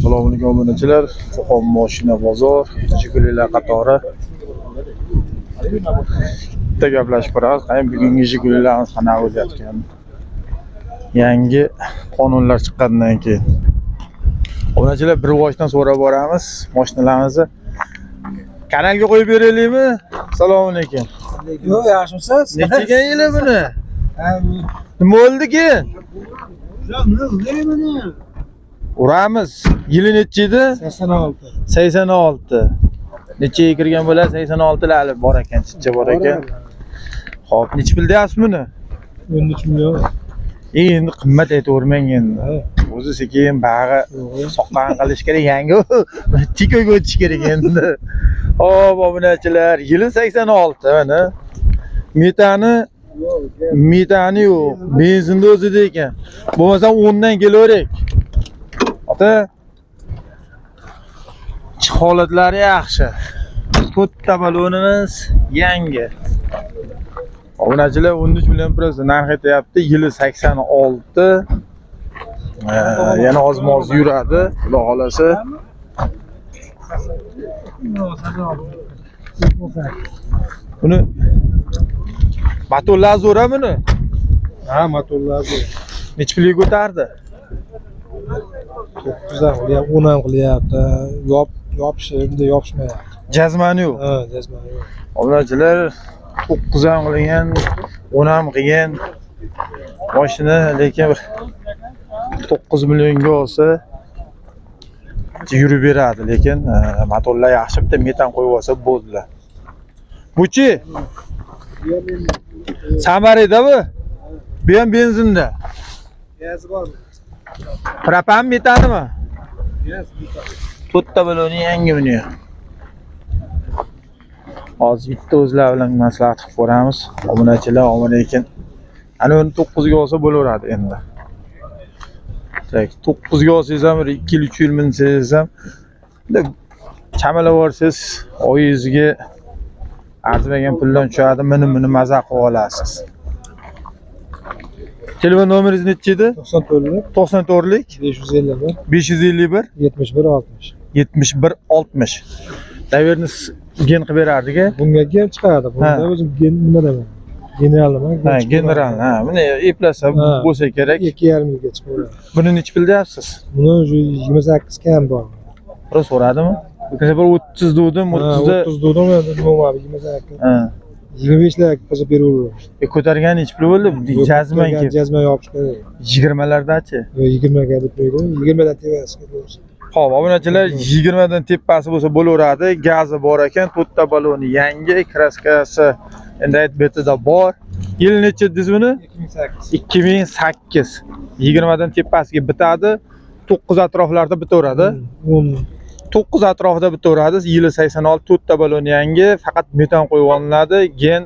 Assalomu alaykum obunachilar. Qo'qon mashina bozor, Jigulilar qatori. Bitta gaplashib ko'ramiz. Qani bugungi Jigulilarimiz qanaqa bo'layotgan? Yangi qonunlar chiqqandan keyin. Obunachilar bir voshdan so'rab boramiz. Mashinalarimizni kanalga qo'yib beraylikmi? Assalomu alaykum. Yo'q, yaxshimisiz? Nechaga yili buni? Nima bo'ldi keyin? Uramiz. Yili necha edi? 86. 86. Nechaga kirgan bo'ladi? 86 lali bor ekan, chicha bor ekan. Xo'p, necha pul deyapsiz buni? 13 million. Endi qimmat aytavermang endi. O'zi sekin bag'i soqqan qilish kerak, yangi tikoyga o'tish kerak endi. Xo'p, obunachilar, yili 86 mana. Metani yo'q, benzinda o'zida ekan. Bo'lmasa 10 dan kelaverak. Ota holatlari yaxshi. To'rtta balonimiz yangi. Obunachilar 13 million pul narx aytayapti. Yili 86. Yana ozmoz yuradi, xudo xolasa. Buni motorlar zo'ra buni? Ha, motorlar zo'r. Necha pulga ko'tardi? 9 dan qilyapti, 10 dan qilyapti. Yopishdi, yopishmayapti. Jazmani yo'q. Ha, jazmani yo'q. Obunachilar 9 dan qilgan, 10 ham qilgan mashina, lekin 9 millionga olsa yurib beradi, lekin motorlar yaxshi, bitta metan qo'yib olsa bo'ldi. Buchi? Samarida bu? Bu ham benzinda. Gazi bormi? Propan metanimi? To'rtta baloni yangi buni. Hozir bitta o'zlar bilan maslahat qilib ko'ramiz. Obunachilar, omon ekan. Ana uni 9 ga olsa bo'laveradi endi. 9 ga olsangiz ham 2-3 yil minsangiz ham chamalab borsangiz oyingizga arzimagan puldan tushadi, mini maza qilib olasiz. Telefon nomeringiz necha edi? 94lik 94lik 551 551 71 60. 71 60. Daverni gen qilib berardik-a? Bunga gen chiqadi. Bunda o'zim gen nima deyman? Generalman. Ha, general. Ha, buni eplasa bo'lsa kerak. 2,5 yilga chiqadi. Buni necha pul deyapsiz? Buni 28 kam bor. Biroz so'radimi? Bu sefer 30 duvdim, 30 da 30 duvdim, nima bo'ladi? 28. Ha. 25 lar qilib beraverdim. Ko'targan necha pul bo'ldi? Jazman kelib. Jazman yopish kerak. 20 larda-chi? 20 ga bitmaydi. 20 dan tevasiga bo'lsa. Xo'p, obunachilar 20 dan tepasi bo'lsa bo'laveradi. Gazi bor ekan, to'rtta baloni yangi, kraskasi endi aytbetida bor. Yil necha dedingiz buni? 2008. 2008. 20 dan tepasiga bitadi. 9 atroflarda bitaveradi. 9 atrofida bitaveradi. Yili 86, to'rtta balon yangi, faqat metan qo'yib olinadi, gen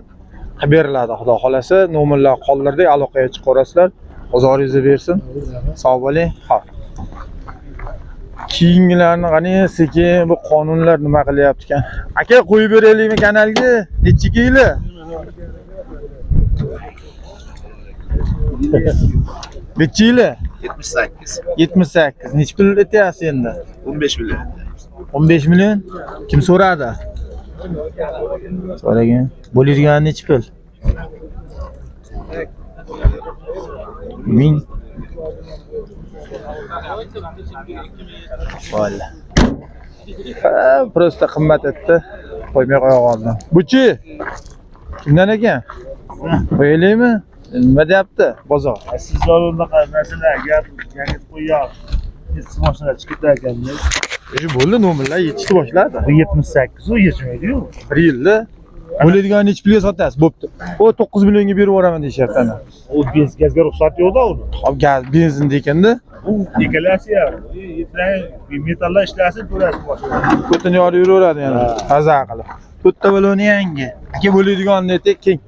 qilib beriladi. Xudo xolasa, nomerlar qoldirdik, aloqaga chiqarasizlar. Bozoringizni bersin. Sog' bo'ling. Xo'p. Keyingilarni qani sekin bu qonunlar nima qilyapti ekan? Aka, qo'yib beraylikmi kanalga? Necha yili? Necha yili? 78. 78. Necha pul aytyapsiz endi? 15 million. 15 million? Kim so'radi? So'ragan. Bo'ladigan necha pul? 1000. Valla. Prosta qimmat etdi. Qo'ymay qo'ya qoldim. Buchi? Kimdan ekan? Qo'yaylikmi? Nima deyapti bozor? Siz unaqa narsalar gap qo'yapsiz. Hech mashina chiqib ekan. Bo'ldi, nomerlar yetishdi boshladi. Bu 78 u yetmaydi-yu. 1 yilda bo'ladigan necha pulga sotasiz? Bo'pti. O 9 millionga berib yuboraman deyapti ana. U gazga ruxsat yo'q-da uni. Hop, gaz, benzinda ekanda. U ekalasi ham. Metallar ishlasin ko'rasiz mashina. Ko'tini yorib yuraveradi yana. Maza qilib. To'rtta baloni yangi. Aka, bo'ladigan necha keng?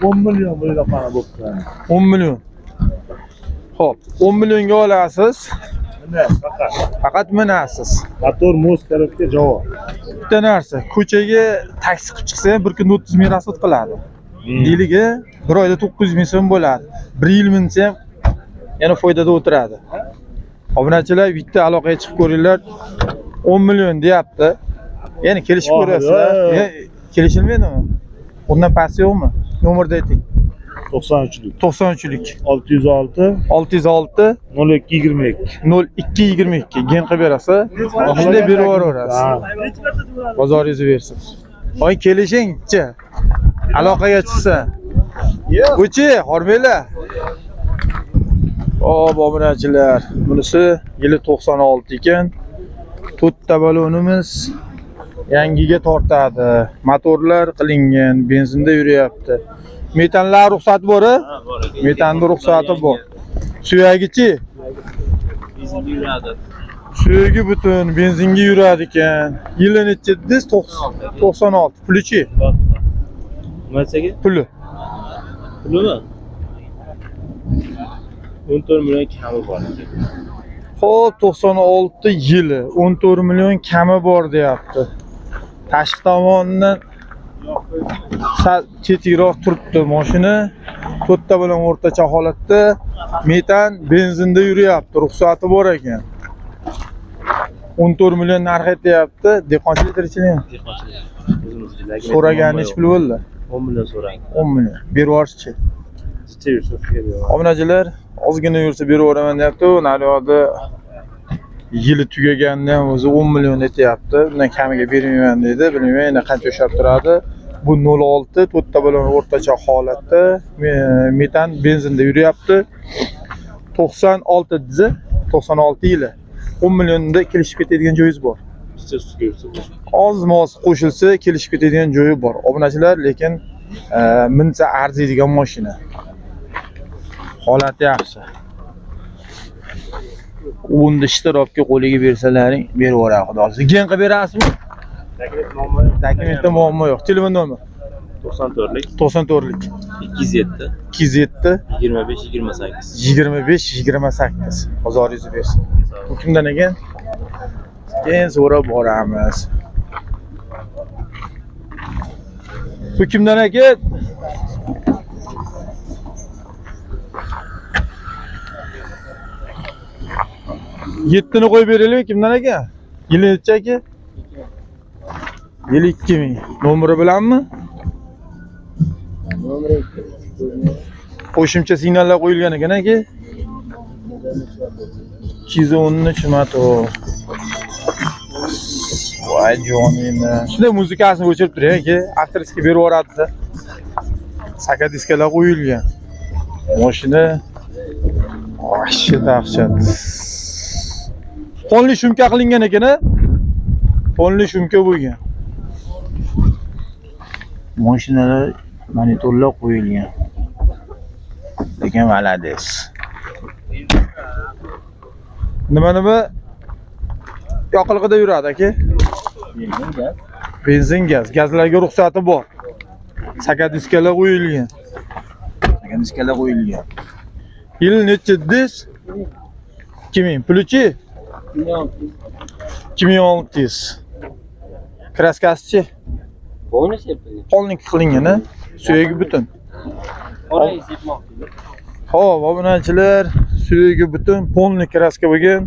10 million bo'ladi qana bo'pti. 10 million. Xo'p, 10 millionga olasiz. Mana Faqat minasiz. motor, muz, korobka javob. Bitta narsa, ko'chaga taksi qilib chiqsa ham 1 kunda 30 ming rasxod qiladi. Yiliga bir oyda 900 ming so'm bo'ladi. 1 yil minsa ham yana foydada o'tiradi. Obunachilar bitta aloqaga chiqib ko'ringlar. 10 million deyapti. Ya'ni kelishib ko'rasizlar. Kelishilmaydimi? Undan pasti yo'qmi? Nomerni ayting. 93'lük. 93'lik. 606 606 02 22. 02 22 gen qilib berasiz. Shunday berib yuborasiz. Bozoringizni bersin. Voy kelishingchi. Aloqaga chiqsa. Uchi, hormanglar. Hop, obunachilar. Bunisi yili 96 ekan. To'rtta balonimiz yangiga tortadi. Motorlar qilingan, benzinda yuryapti. Metanlar ruxsati bor? Metanda ruxsati bor. Suyagichi? Benzinga yuradi. Suyagi butun, benzinga yuradi ekan. Yili necha dedingiz? 96. Pulichi? Nimasaga? Puli. Pulimi? 14 million kami bor ekan. Xo'p, 96 yili 14 million kami bor deyapti. Tashqi tomonidan chetikroq turibdi mashina. To'rtta bilan o'rtacha holatda metan benzinda yuryapti. Ruxsati bor ekan. 14 million narx aytyapti. Dehqonchilik tirikchilikmi? Dehqonchilik. O'zimizga So'ragani nech pul bo'ldi? 10 million so'rang. 10 million. Berib yuborishchi. Jicha yursa beradi. Obunachilar ozgina yursa berib yuboraman deyapti. Naryoqda yili tugagandan o'zi 10 million aytyapti. Undan kamiga bermayman dedi. Bilmayman yana qancha ushlab turadi. Bu 06 to'rtta bilan o'rtacha holatda metan benzinda yuryapti. 96 dizi, 96 yili. 10 millionda kelishib ketadigan joyingiz bor. Jicha ustiga yursa. Oz-moz qo'shilsa kelishib ketadigan joyi bor. Obunachilar, lekin minsa arziydigan mashina. Holati yaxshi. Unda ishtirokka qo'liga bersalaring, berib yuboradi xudo xolisa. Gen qilib berasizmi? Dokumentda muammo yo'q. Telefon nomer 94lik 94lik 207 207 25 28. 25 28. Bozoringizni bersin. Bu kimdan ekan? Keyin so'rab boramiz. Bu kimdan ekan? Yettini qo'yib beraylik, kimdan ekan? Yili necha aka? Yili 2000. Nomeri bilanmi? Nomeri Qo'shimcha signallar qo'yilgan ekan aka. 213 motor. Voy jonim. Shunday muzikasini o'chirib turing aka. Aktrisaga berib yuboradi. Saka diskalar qo'yilgan. Mashina vahshiy dahshat. Fonli shumka qilingan ekan-a? Fonli shumka bo'lgan. Mashinalar monitorlar qo'yilgan. Lekin malades. Nima yoqilg'ida yuradi aka? Benzin gaz. Gazlarga ruxsati bor. Saka diskalar qo'yilgan. Saka diskalar qo'yilgan. Yil necha dedingiz? 2000. Pulichi? 2600. Kraskasichi? Bonus yapilgan. Polnik qilingan-a? Suyagi butun. Orayı sepmoqchi. Xo'p, obunachilar, suyagi butun, polnik kraska bo'lgan.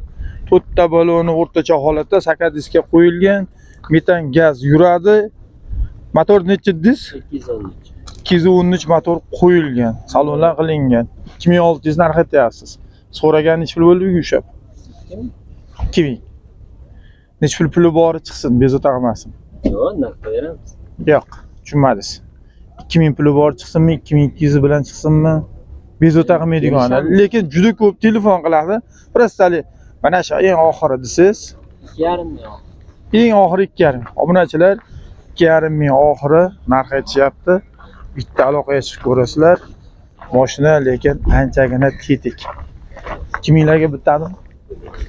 To'rtta baloni o'rtacha holatda saka diska qo'yilgan. Metan gaz yuradi. Motor necha dedingiz? 213. 213 motor qo'yilgan. Salonlar qilingan. 2600 narx aytyapsiz. So'ragan nech pul bo'ldi yushab? 2000. Nech pul puli bori chiqsin, bezovta qilmasin. Yo'q, naqd beramiz. Yo'q, tushunmadingiz. 2000 puli bor chiqsinmi, 2200 bilan chiqsinmi? Bezovta qilmaydigan. Lekin juda ko'p telefon qiladi. Prostali mana shu eng oxiri desiz. 2,5 million. Eng oxiri 2,5. Obunachilar 2,5 ming oxiri narx aytishyapti. Bitta aloqaga chiqib ko'rasizlar. Mashina lekin anchagina tetik. 2000 larga bitadi.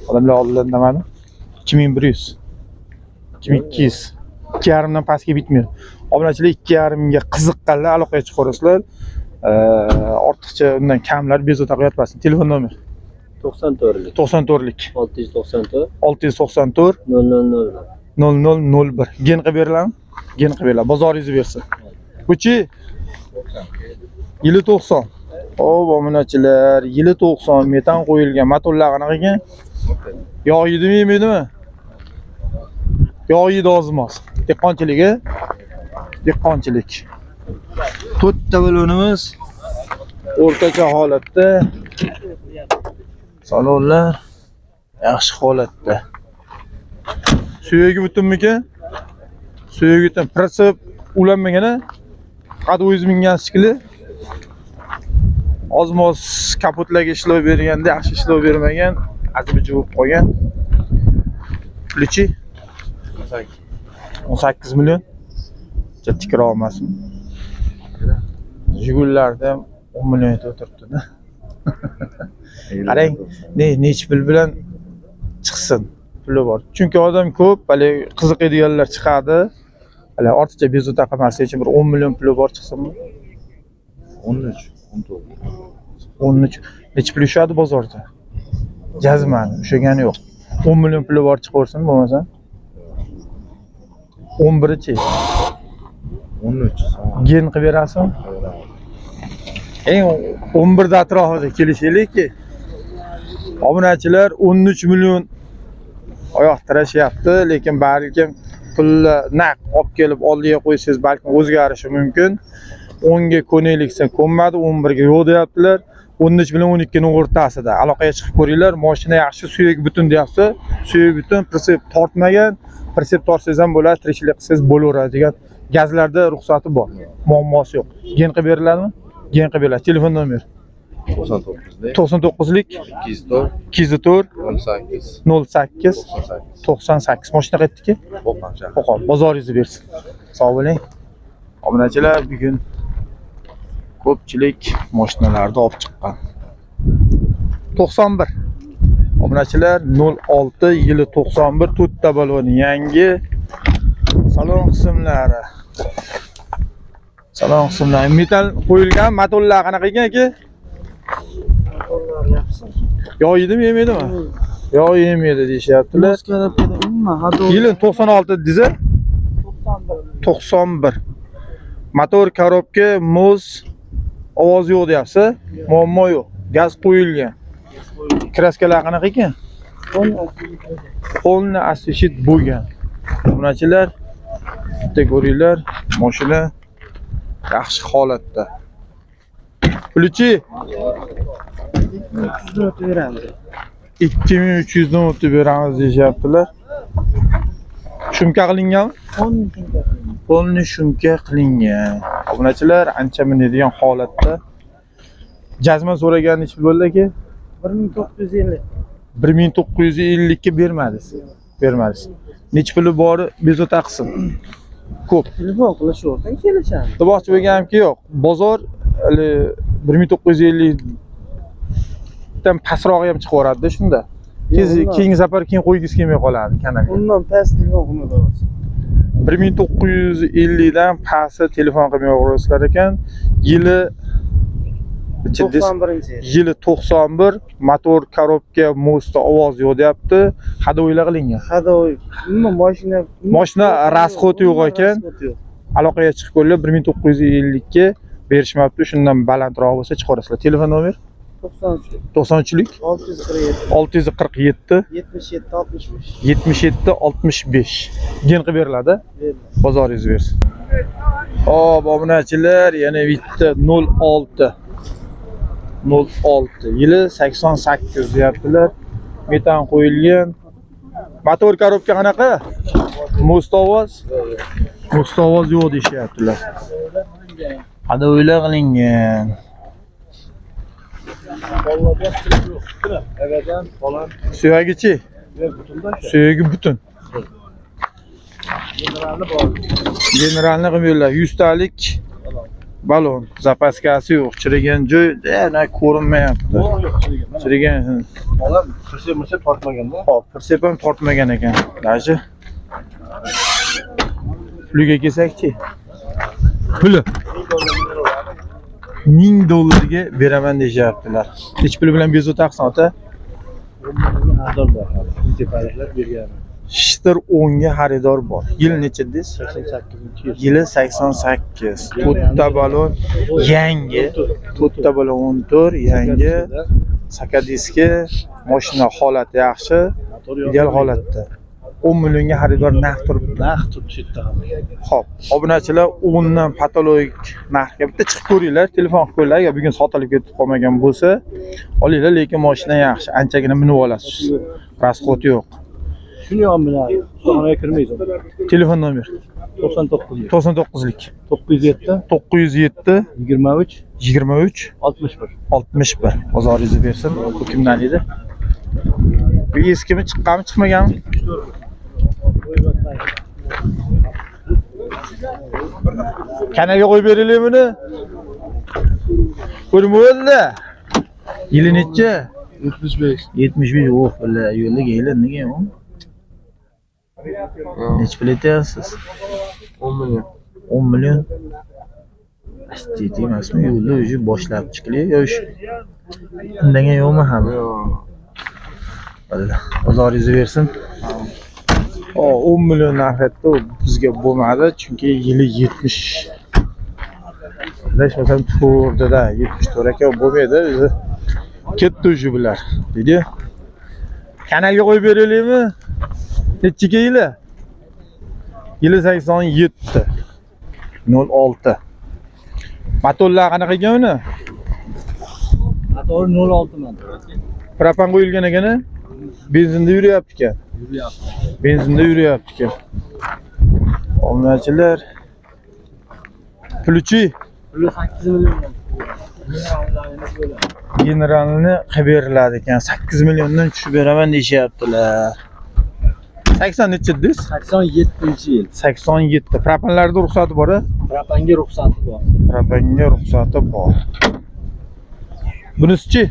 Odamlar oldidan demadi. 2100. 2200. 2,5 dan pastga bitmaydi. Obunachilar 2,5 mingga qiziqqanlar aloqaga chiqib ko'rasizlar. Ortiqcha undan kamlar bezovta qilyapmasin. Telefon nomer 94lik 94lik 694 694 000. 0001. Gen qilib beriladi. Gen qilib beriladi. Bozoringizni bersin. Buchi yili 90. Hop, obunachilar, yili 90 metan qo'yilgan motorlar qanaqa ekan? Yog' yedimi, yemaydimi? Yog' yeydi ozmoz. Dehqonchiligi? Dehqonchilik. To'rtta balonimiz o'rtacha holatda. Salonlar yaxshi holatda. Suyagi butunmikan? Suyagi butun. Prinsip ulanmagan-a? Faqat o'zingiz mingan shekilli. Ozmoz kapotlarga ishlov berganda, yaxshi ishlov bermagan, azib bo'lib qolgan. Pulichi 18 million. Tikra olmasin. Jigullarda ham 10 million etib o'tiribdi-da. Qarang, nech pul bilan chiqsin, puli bor. Chunki odam ko'p, hali qiziqadiganlar chiqadi. Hali ortiqcha bezovta qilmaslik uchun bir 10 million puli bor chiqsinmi? 13, 19. 13. Nech pul ushadi bozorda? Jazman, ushagani yo'q. 10 million puli bor chiqaversin bo'lmasa. 11-chi. 13. Gen qilib berasizmi? Eng 11 da atrofida kelishaylikki. Obunachilar 13 million oyoq tirashyapti, lekin balkim pulni naq olib kelib oldiga qo'ysangiz balkim o'zgarishi mumkin. 10 ga ko'nayliksa ko'nmadi, 11 ga yo'q deyaptilar. 13 bilan 12 ning o'rtasida. Aloqaga chiqib ko'ringlar, mashina yaxshi, suyagi butun deyapti. Suyagi butun, prinsip tortmagan. Prinsip tortsangiz ham bo'ladi, tirikchilik qilsangiz bo'laveradi degan gazlarda ruxsati bor. Muammosi yo'q. Gen qilib beriladimi? Gen qilib beriladi. Telefon nomer 99lik 204 08 98. Mashina qaytdiki? Qo'qon. Bozoringizni bersin. Sog' bo'ling. Obunachilar bugun ko'pchilik mashinalarni olib chiqqan. 91. Obunachilar 06 yili 91 to'rtta baloni yangi. Salon qismlari. Salon qismlari metal qo'yilgan, motorlar qanaqa ekan aka? Motorlar yaxshi. Yog' yedimi, yemaydimi? Yog' yemaydi deyishyaptilar. Yili 96 dizel. 91. Motor, korobka, muz, ovoz yo'q deyapsiz. Muammo yo'q. Gaz qo'yilgan. Kraskalar qanaqa ekan? Polni asfalt bo'lgan. Obunachilar, bitta ko'ringlar, mashina yaxshi holatda. Pulichi 2300 dan o'tib beramiz deyaptilar. Shumka qilingan? Polni shumka qilingan. Obunachilar ancha minadigan holatda. Jazman so'ragan nechta bo'ldi aka? 1950. 1950 ga bermadingiz. Bermadingiz. Nech puli bor bezovta qilsin. Ko'p. Telefon qilishaversin, kelishamiz. Demoqchi bo'lganimki yo'q. Bozor 1950 dan pastrog'i ham chiqaveradi-da shunda. Keyingi safar keyin qo'ygingiz kelmay qoladi kanalga. Undan past telefon qilmay qo'yasiz. 1950 dan pasti telefon qilmay qo'yasizlar ekan. Yili 91-yil. Yili 91, motor, korobka, muzda ovoz yo'q deyapti. Hado'ylar qilingan. Hado'y. Mashina rasxoti yo'q ekan. Aloqaga chiqib ko'rlar 1950 ga berishmabdi. Shundan balandroq bo'lsa chiqarasizlar. Telefon nomer 93lik 647 77 65. Gen qilib beriladi. Bozoringiz bersin. Hop, obunachilar, yana bitta 06 yili 88 deyaptilar. Metan qo'yilgan. Motor, korobka qanaqa? Mustovoz yo'q deyaptilar. Hado'ylar qilingan. Suyagichi? Suyagi butun. Generalni qilmaylar. 100 talik balon, zapaskasi yo'q, chirigan joy yana ko'rinmayapti. Chirigan. Bolam prinsip tortmaganda. Hop, prinsip ham tortmagan ekan. Dashi. Puliga kelsakchi. Puli $1000 beraman deyaptilar. Hech puli bilan bezovta qilsin ota. 10 bor. Prinsiplar bergan. Shtir 10 ga xaridor bor. Yil necha dedingiz? 88-yil. Yili 88. To'rtta balon yangi. To'rtta balon 14 yangi. Sakadiski Mashina holati yaxshi, ideal holatda. 10 millionga xaridor narx turibdi. Narx turibdi shu yerda ham. Xo'p, obunachilar 10 dan patologik narxga bitta chiqib ko'ringlar, telefon qilib ko'ringlar. Agar bugun sotilib ketib qolmagan bo'lsa, olinglar, lekin mashina yaxshi. Anchagina minib olasiz. Rasxod yo'q. Shuni ham bilan xonaga kirmaysiz. Telefon nomer 99 99lik 907 907 23 23 61. 61. Bozoringizni bersin. Bu kimdan edi? Bu eskimi chiqqanmi, chiqmaganmi? Kanaga qo'yib beraylik buni. Ko'rmaydi. Yili necha? 75. 75. Oh, billahi yo'lda keldi, nega u? Necha pul aytyapsiz? 10 million. 10 million. Astiti emasmi? Yo'lda o'zi boshlab chiqili, yo'sh. Undan yo'qmi ham? Yo'q. Bozoringizni bersin. 10 million narxda bizga bo'lmadi, chunki yili 70. Adashmasam to'rdida 74 aka bo'lmaydi. O'zi ketdi o'sha bular. Dedi. Kanalga qo'yib beraylikmi? Nechiga yili? Yili 87. 06. Motorlar qanaqa ekan uni? Motor 06 man. Propan qo'yilgan ekan-a? Benzinda yuryapti ekan. Benzinda yuryapti ekan. Obunachilar. Puluchi Puli 8 million. generalni qilib beriladi ekan. 8 milliondan tushib beraman deyaptilar. 80 necha dedingiz? 87-yil. 87. Propanlarda ruxsati bor-a? Propanga ruxsati bor. Propanga ruxsati bor. Bunisi-chi?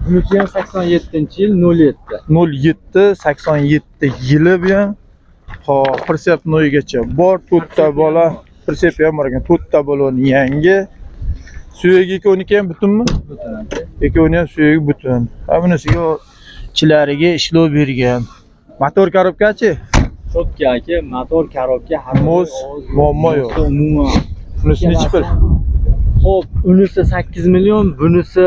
Bunisi ham 87-yil 07. 07 87 yili bu ham. Xo'p, Persep noyigacha bor, to'rtta bola. Persep ham bor ekan, to'rtta bolani yangi. Suyagi 12 ham butunmi? Butun. 2 ham suyagi butun. Ha bunisiga ichilariga ishlov bergan. Motor korobkachi? Cho'tka aka, motor, korobka, Muz, muammo yo'q. Umuman. Bunisi necha pul? Xo'p, unisi 8 million, bunisi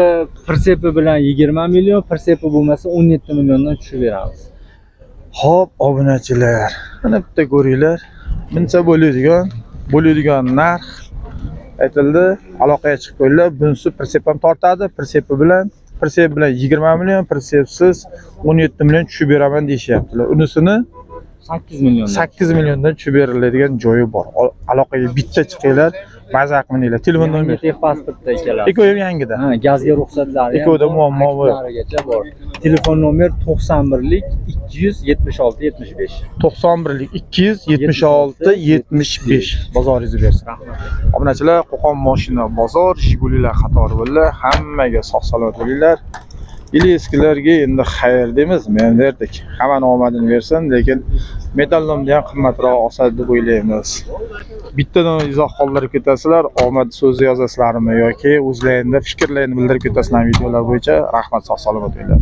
Persepi bilan 20 million, Persepi bo'lmasa 17 milliondan tushib beramiz. Xo'p, obunachilar, mana bitta ko'ringlar. Buncha bo'ladigan narx aytildi. Aloqaga chiqib qo'yinglar. Bunisi Persep ham tortadi, Persep bilan 20 million, Persepsiz 17 million tushib beraman deyishyaptilar. Unisini 8 million. 8 milliondan tushib beriladigan joyi bor. Aloqaga bitta chiqinglar, maza qilinglar. Telefon nomer. Pasportda ikkalasi. Ikkovi ham yangida. Ha, gazga ruxsatlari ham Ikkovida muammo bor. bor. Telefon nomer 91lik 276 75. 91lik 276 75. Bozoringizni bersin. Rahmat. Obunachilar, Qo'qon mashina bozor, Jigulilar qatori bo'ldi. Hammaga sog' salomat bo'linglar. Yili eskilarga endi xayr deymiz, men derdik. Hammani omadini bersin, lekin metallomda ham qimmatroq olsa deb o'ylaymiz. Bittadan izoh qoldirib ketasizlar, omad so'zi yozasizlarmi yoki o'zlaringizda fikrlaringizni bildirib ketasizlar videolar bo'yicha. Rahmat, sog' salomat bo'linglar.